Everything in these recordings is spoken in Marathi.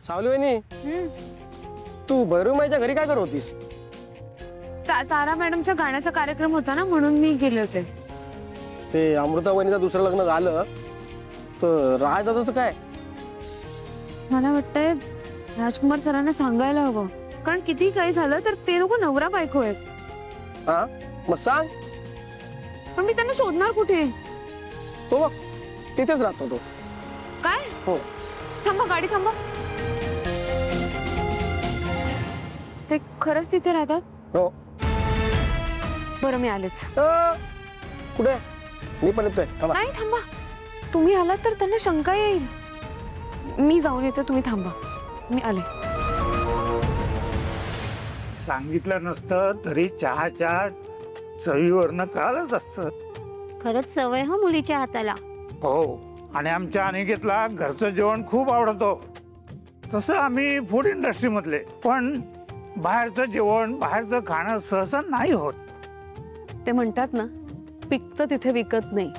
सावली वहिनी, तू भैरवमाईच्या घरी काय करत होतीस? सारा मॅडमच्या गाण्याचा कार्यक्रम होता ना, म्हणून मी गेले होते. ते अमृता वहिनीचं दुसरं लग्न झालं तर राजदादाचं काय? मला वाटतंय राजकुमार सरांना सांगायला हवं, कारण किती काही झालं तर ते लोक नवरा बायको आहेत. हा मग सांग. पण मी त्यांना शोधणार कुठे? तो बघ तिथेच राहतो तो. काय? हो. थांबा, गाडी थांबा. ते खरंच तिथे राहतात? हो. बरं मी आलेच. कुठे? मी पण येतोय. नाही थांबा, तुम्ही आलात तर त्यांना शंका येईल. मी जाऊन येते, तुम्ही थांबा, मी आले. सांगितलं नसतं तरी चहाच्या चवीवरनं कळालंच असतं. खरंच सवय हा मुलीच्या हाताला. हो, आणि आमच्या अनिकेतला घरचं जेवण खूप आवडतो. तसं आम्ही फूड इंडस्ट्री मधले, पण बाहेरचं जेवण बाहेरचं खाणं सहसा नाही होत. ते म्हणतात ना, पिकतं तिथे विकत नाही,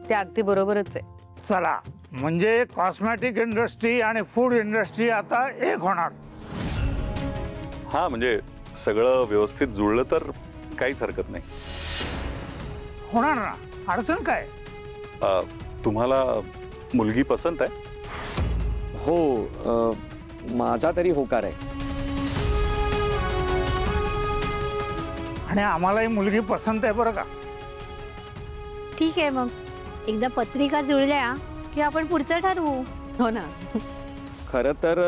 ते अगदी बरोबरच आहे. चला, म्हणजे कॉस्मेटिक इंडस्ट्री आणि फूड इंडस्ट्री आता एक होणार. हा, म्हणजे सगळं व्यवस्थित जुळलं तर काहीच हरकत नाही. होणार ना, अडचण काय? तुम्हाला मुलगी पसंत आहे? हो, माझा तरी होकार आहे. आणि आम्हालाही मुलगी पसंत आहे बरं का. ठीक आहे, मग एकदा पत्रिका जुळल्या की आपण पुढचं ठरवू. हो ना. खरं तर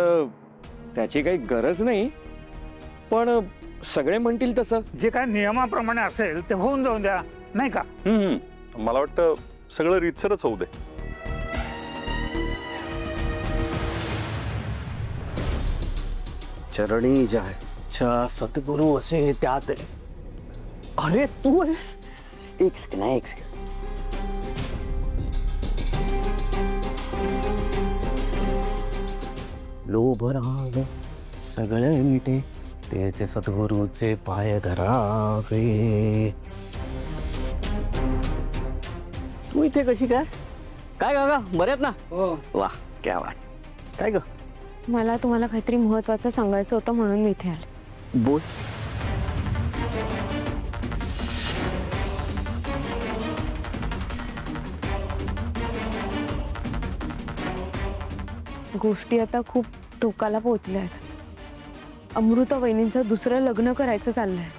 त्याची काही गरज नाही, पण सगळे म्हणतील तसं. जे काय नियमाप्रमाणे असेल ते होऊन जाऊन द्या, नाही का? मला वाटतं सगळं रीतसरच होऊ दे. चरणी जायच्या सद्गुरू असे त्यात. अरे तू आहेस? एक सेकंड, एक सेकंड. लोभ राग सगळे मिटे, त्याचे सद्गुरूचे पाय धरावे. तू इथे कशी काय? काय काका बऱ्यात ना? वा, क्या बात. काय ग? मला तुम्हाला काहीतरी महत्त्वाचं सांगायचं होतं, म्हणून मी इथे आले. बोल. गोष्टी आता खूप टोकाला पोहोचल्या आहेत. अमृता वहिनींचं दुसरं लग्न करायचं चाललंय.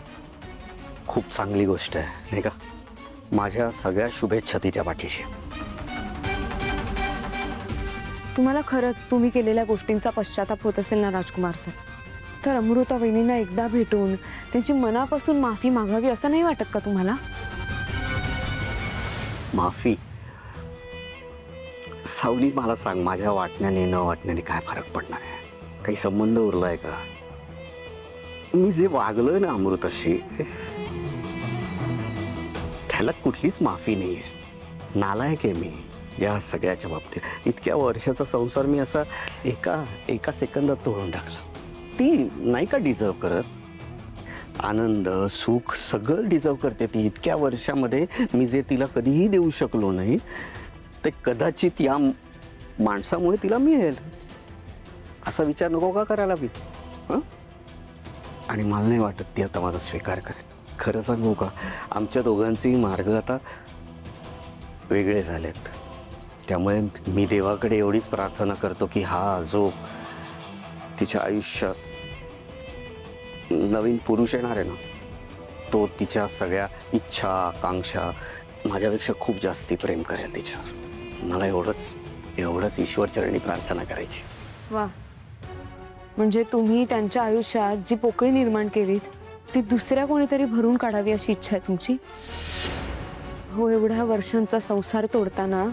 खूप चांगली गोष्ट आहे, नाही का? माझ्या सगळ्या शुभेच्छा तिच्या पाठीशी. तुम्हाला खरंच तुम्ही केलेल्या गोष्टींचा पश्चाताप होत असेल ना राजकुमार सर, तर अमृता वहिनींना एकदा भेटून त्यांची मनापासून माफी मागावी, असं नाही वाटत का तुम्हाला? माफी? सावली, मला सांग, माझ्या वाटण्याने न वाटण्याने काय फरक पडणार आहे? काही संबंध उरलाय का? मी जे वागलोय ना अमृताशी, त्याला कुठलीच माफी नाहीये. नालायक आहे मी या सगळ्याच्या बाबतीत. इतक्या वर्षाचा संसार मी असा एका सेकंदात तोडून टाकला. ती नाही का डिझर्व करत? आनंद, सुख सगळं डिझर्व करते ती. इतक्या वर्षामध्ये मी जे तिला कधीही देऊ शकलो नाही, ते कदाचित या माणसामुळे तिला मिळेल. असा विचार नको का करायला मी? आणि मला नाही वाटत ती आता माझा स्वीकार करेल. खरं सांगू का, आमच्या दोघांचेही मार्ग आता वेगळे झालेत. त्यामुळे मी देवाकडे एवढीच प्रार्थना करतो की हा जो तिच्या आयुष्यात नवीन पुरुष येणार आहे ना, तो तिच्या सगळ्या इच्छा आकांक्षा माझ्यापेक्षा खूप जास्ती प्रेम करेल तिच्यावर. मला एवढंच ईश्वरचरणी प्रार्थना करायची. वा, म्हणजे तुम्ही त्यांच्या आयुष्यात जी पोकळी निर्माण केलीत ती दुसऱ्या कोणीतरी भरून काढावी अशी इच्छा आहे तुमची? हो, एवढ्या वर्षांचा संसार तोडताना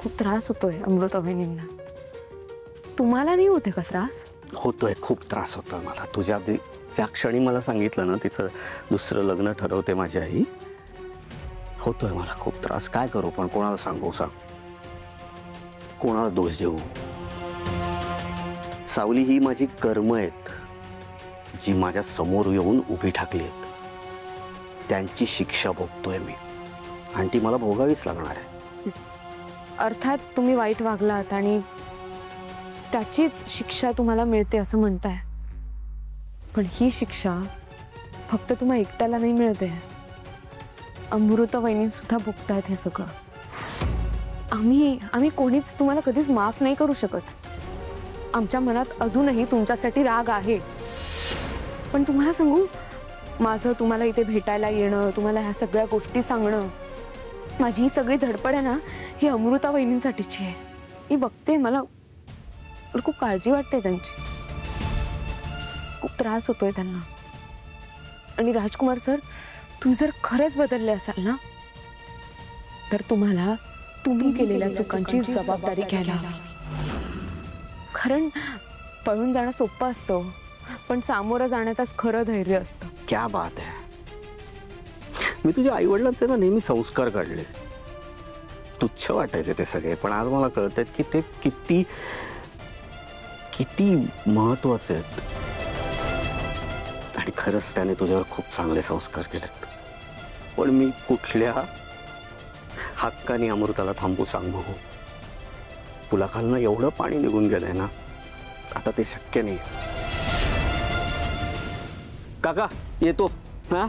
खूप त्रास होतोय अमृता वहिनींना. तुम्हाला नाही होते का त्रास? होतोय, खूप त्रास होतोय मला. तुझ्या ज्या क्षणी मला सांगितलं ना तिचं दुसरं लग्न ठरवते माझी आई, होतोय मला खूप त्रास. काय करू पण? कोणाला सांगू? सांग, कोणाला दोष देऊ? सावली, ही माझी कर्म आहेत जी माझ्या समोर येऊन उभी ठाकली आहेत. त्यांची शिक्षा भोगतोय मी, आणि ती मला भोगावीच लागणार आहे. अर्थात तुम्ही वाईट वागलात आणि त्याचीच शिक्षा तुम्हाला मिळते असं म्हणताय, पण ही शिक्षा फक्त तुम्हाला एकट्याला नाही मिळते. अमृता वहिनी सुद्धा भोगतायत हे सगळं. आम्ही कोणीच तुम्हाला कधीच माफ नाही करू शकत. आमच्या मनात अजूनही तुमच्यासाठी राग आहे. पण तुम्हाला सांगू, माझं तुम्हाला इथे भेटायला येणं, तुम्हाला ह्या सगळ्या गोष्टी सांगणं, माझी ही सगळी धडपड आहे ना, ही अमृता वहिनींसाठीची आहे. मी बघते, मला खूप काळजी वाटते त्यांची. खूप त्रास होतोय त्यांना. आणि राजकुमार सर, तुम्ही जर खरंच बदलले असाल ना, तर तुम्हाला तुम्ही केलेल्या चुकांची जबाबदारी घ्यायला हवी. कारण पळून जाणं सोपं असतं, पण सामोरं जाण्यातच खरं धैर्य असतं. क्या बात आहे. मी तुझ्या आई वडिलांचे ना नेहमी संस्कार काढले. तुच्छ वाटायचे ते सगळे, पण आज मला कळत की ते किती किती महत्वाचे आहेत. आणि खरंच त्याने तुझ्यावर खूप चांगले संस्कार केलेत. पण मी कुठल्या हक्काने अमृताला थांबू सांग बघू. पुलाखालनं एवढं पाणी निघून गेलंय ना, आता ते शक्य नाही. काका येतो. हा,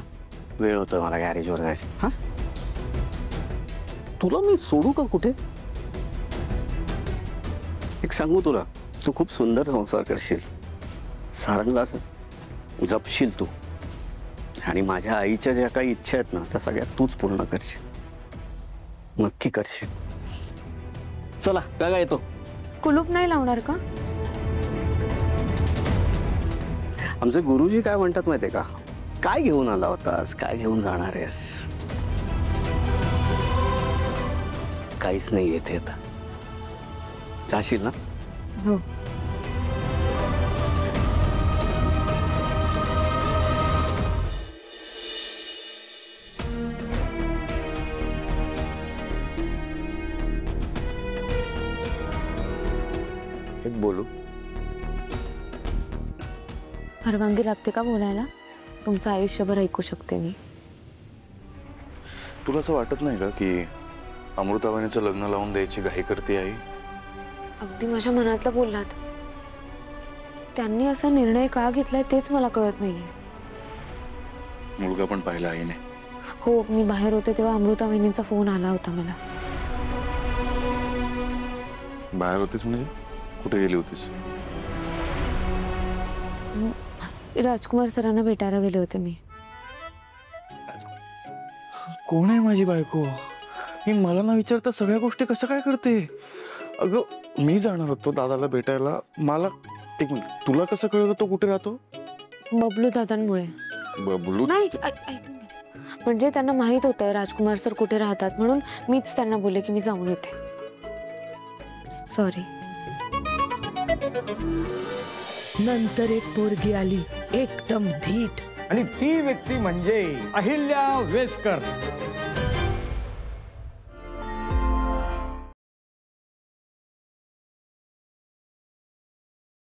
वेळ होतोय मला गॅरेजवर जायचं. हा, तुला मी सोडू का कुठे? एक सांगू तुला, तू खूप सुंदर संसार करशील. सारंगला जपशील तू. आणि माझ्या आईच्या ज्या काही इच्छा आहेत ना, त्या सगळ्या तूच पूर्ण करशील. नक्की करशील. चला काका येतो. कुलूप नाही लावणार का? आमचे गुरुजी काय म्हणतात माहितीये का? काय घेऊन आला होतास, काय घेऊन जाणार आहेस? काहीच नाही येते आता. जाशील ना? हो. एक बोलू? परवानगी लागते का बोलायला? तुमचं आयुष्यभर ऐकू शकते मी. तुला असं वाटत नाही का की अमृताबाईंचं लग्न लावून द्यायची घाई करते आई? अगदी माझ्या मनातलं बोललात. त्यांनी असा निर्णय का घेतलाय तेच मला कळत नाहीये. मुलगा पण पाहिला आईने. हो, मी बाहेर होते तेव्हा अमृता वहिनींचा फोन आला होता मला. बाहेर होतीस म्हणजे कुठे गेली होतीस? राजकुमार सरांना भेटायला गेले होते मी. कोण आहे माझी बायको? ही मला न विचारता सगळ्या गोष्टी कसं काय करते? अगं मी जाणार होतो दादाला भेटायला. मला एक मिनिट, तुला कसं कळलं तो कुठे राहतो? बबलू दादांमुळे. बबलू? नाही, म्हणजे त्यांना माहित होतं राजकुमार सर कुठे राहतात, म्हणून मीच त्यांना बोलले की मी जाऊन येते. सॉरी. नंतर एक पोरगी आली, एकदम धीट. आणि ती व्यक्ती म्हणजे अहिल्या वेसकर.